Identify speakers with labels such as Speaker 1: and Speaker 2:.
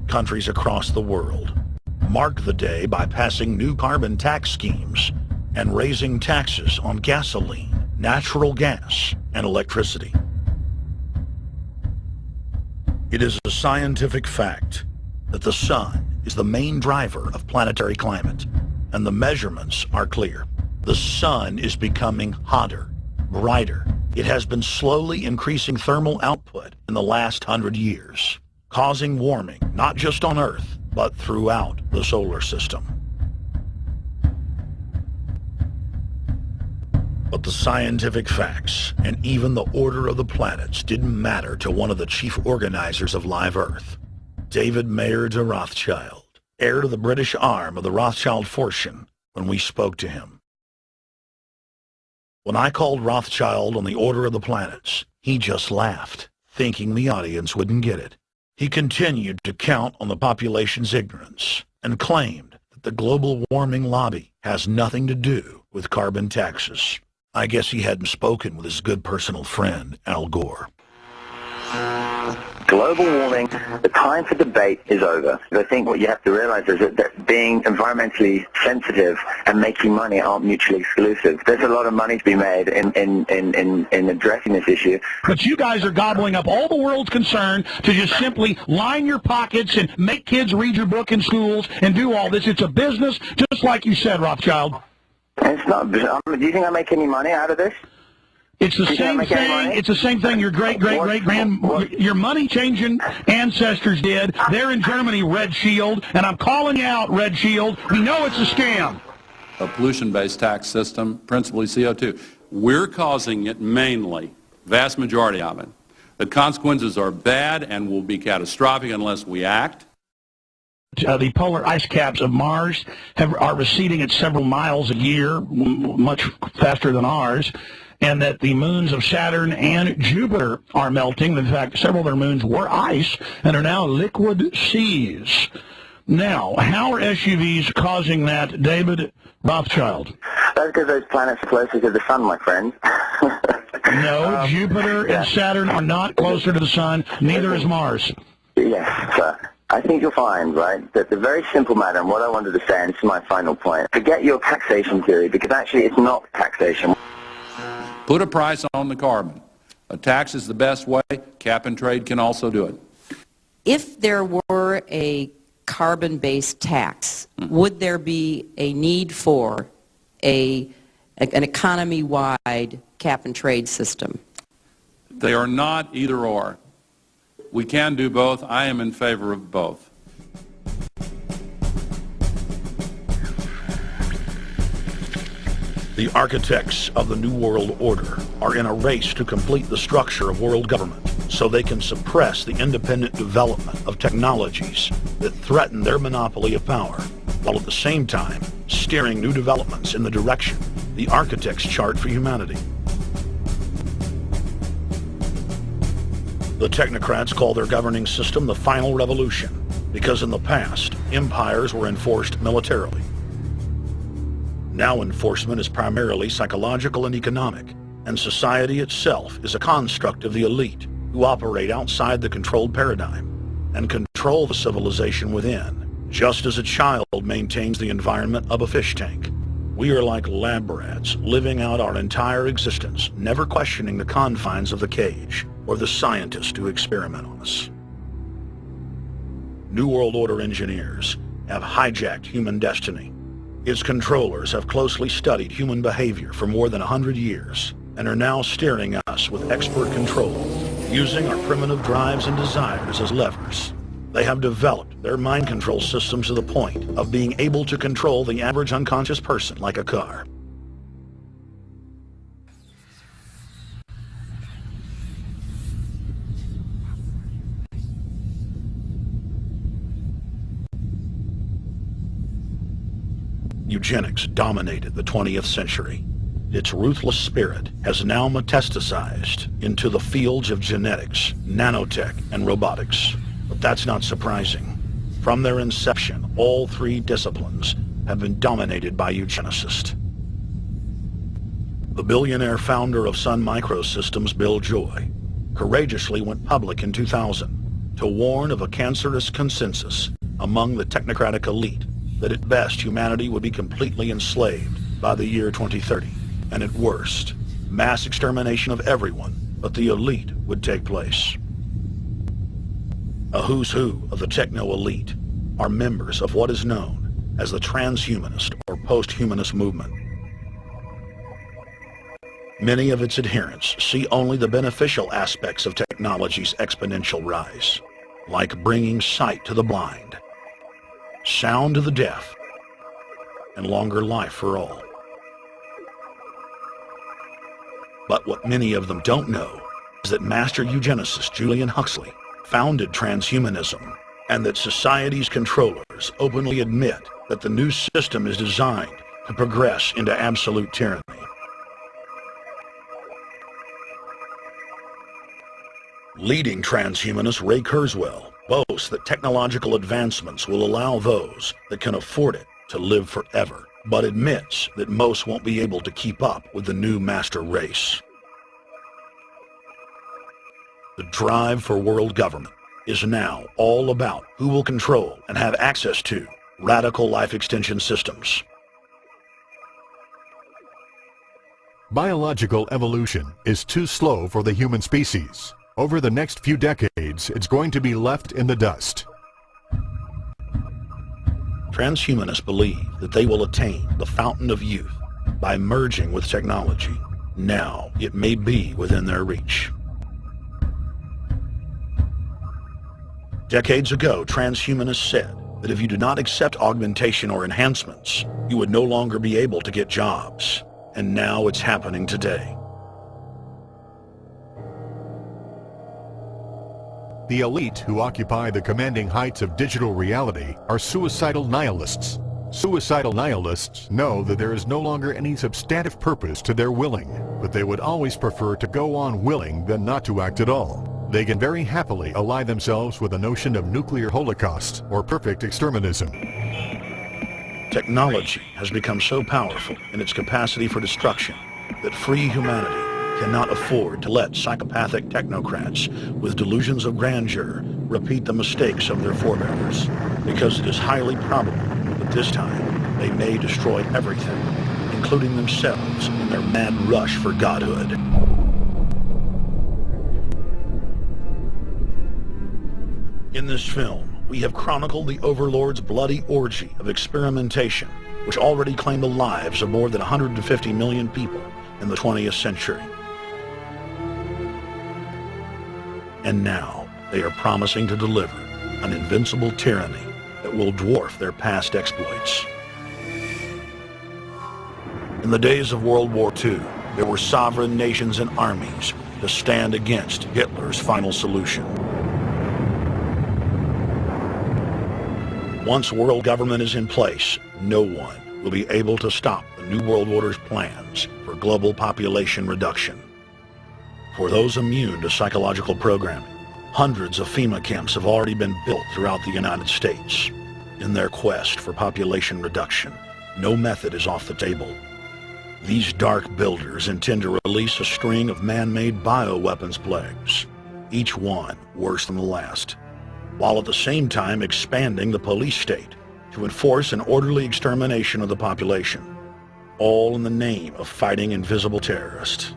Speaker 1: countries across the world mark the day by passing new carbon tax schemes and raising taxes on gasoline, natural gas, and electricity. It is a scientific fact that the sun is the main driver of planetary climate, and the measurements are clear. The sun is becoming hotter, brighter. It has been slowly increasing thermal output in the last 100 years, causing warming not just on Earth, but throughout the solar system. But the scientific facts and even the order of the planets didn't matter to one of the chief organizers of Live Earth, David Mayer de Rothschild, heir to the British arm of the Rothschild fortune, when we spoke to him. When I called Rothschild on the order of the planets, he just laughed, thinking the audience wouldn't get it. He continued to count on the population's ignorance and claimed that the global warming lobby has nothing to do with carbon taxes. I guess he hadn't spoken with his good personal friend, Al Gore.
Speaker 2: Global warming, the time for debate is over. I think what you have to realize is that being environmentally sensitive and making money aren't mutually exclusive. There's a lot of money to be made in addressing this issue.
Speaker 3: But you guys are gobbling up all the world's concern to just simply line your pockets and make kids read your book in schools and do all this. It's a business, just like you said, Rothschild.
Speaker 2: It's not. Do you think I make any money out of this?
Speaker 3: It's the same thing. It's the same thing your your money-changing ancestors did. They're in Germany, Red Shield, and I'm calling you out, Red Shield. We know it's a scam.
Speaker 4: A pollution-based tax system, principally CO2. We're causing it mainly, vast majority of it. The consequences are bad and will be catastrophic unless we act.
Speaker 3: The polar ice caps of Mars are receding at several miles a year, much faster than ours, and that the moons of Saturn and Jupiter are melting. In fact, several of their moons were ice and are now liquid seas. Now, how are SUVs causing that, David Rothschild?
Speaker 2: That's because those planets are closer to the sun, my friend.
Speaker 3: No, Jupiter and Saturn are not closer to the sun. Neither is Mars.
Speaker 2: Yes, sir. I think you'll find, right, that the very simple matter, and what I wanted to say, and this is my final point, forget your taxation theory, because actually it's not taxation.
Speaker 4: Put a price on the carbon. A tax is the best way. Cap and trade can also do it.
Speaker 5: If there were a carbon-based tax, would there be a need for an economy-wide cap and trade system?
Speaker 4: They are not either or. We can do both. I am in favor of both.
Speaker 1: The architects of the New World Order are in a race to complete the structure of world government so they can suppress the independent development of technologies that threaten their monopoly of power, while at the same time steering new developments in the direction the architects chart for humanity. The technocrats call their governing system the final revolution because in the past, empires were enforced militarily. Now enforcement is primarily psychological and economic, and society itself is a construct of the elite who operate outside the controlled paradigm and control the civilization within, just as a child maintains the environment of a fish tank. We are like lab rats living out our entire existence, never questioning the confines of the cage or the scientists who experiment on us. New World Order engineers have hijacked human destiny. Its controllers have closely studied human behavior for more than 100 years and are now steering us with expert control, using our primitive drives and desires as levers. They have developed their mind control systems to the point of being able to control the average unconscious person like a car. Eugenics dominated the 20th century. Its ruthless spirit has now metastasized into the fields of genetics, nanotech, and robotics. But that's not surprising. From their inception, all three disciplines have been dominated by eugenicists. The billionaire founder of Sun Microsystems, Bill Joy, courageously went public in 2000, to warn of a cancerous consensus among the technocratic elite that at best humanity would be completely enslaved by the year 2030, and at worst, mass extermination of everyone but the elite would take place. A who's who of the techno-elite are members of what is known as the transhumanist or post-humanist movement. Many of its adherents see only the beneficial aspects of technology's exponential rise, like bringing sight to the blind, sound to the deaf, and longer life for all. But what many of them don't know is that master eugenicist Julian Huxley founded transhumanism, and that society's controllers openly admit that the new system is designed to progress into absolute tyranny. Leading transhumanist Ray Kurzweil boasts that technological advancements will allow those that can afford it to live forever, but admits that most won't be able to keep up with the new master race. The drive for world government is now all about who will control and have access to radical life extension systems.
Speaker 6: Biological evolution is too slow for the human species. Over the next few decades, it's going to be left in the dust.
Speaker 1: Transhumanists believe that they will attain the fountain of youth by merging with technology. Now, it may be within their reach. Decades ago, transhumanists said that if you do not accept augmentation or enhancements, you would no longer be able to get jobs. And now it's happening today.
Speaker 6: The elite who occupy the commanding heights of digital reality are suicidal nihilists. Suicidal nihilists know that there is no longer any substantive purpose to their willing, but they would always prefer to go on willing than not to act at all. They can very happily ally themselves with the notion of nuclear holocaust or perfect exterminism.
Speaker 1: Technology has become so powerful in its capacity for destruction that free humanity cannot afford to let psychopathic technocrats with delusions of grandeur repeat the mistakes of their forebears, because it is highly probable that this time they may destroy everything, including themselves in their mad rush for godhood. In this film, we have chronicled the Overlord's bloody orgy of experimentation, which already claimed the lives of more than 150 million people in the 20th century. And now, they are promising to deliver an invincible tyranny that will dwarf their past exploits. In the days of World War II, there were sovereign nations and armies to stand against Hitler's final solution. Once world government is in place, no one will be able to stop the New World Order's plans for global population reduction. For those immune to psychological programming, hundreds of FEMA camps have already been built throughout the United States. In their quest for population reduction, no method is off the table. These dark builders intend to release a string of man-made bioweapons plagues, each one worse than the last, while at the same time expanding the police state to enforce an orderly extermination of the population, all in the name of fighting invisible terrorists.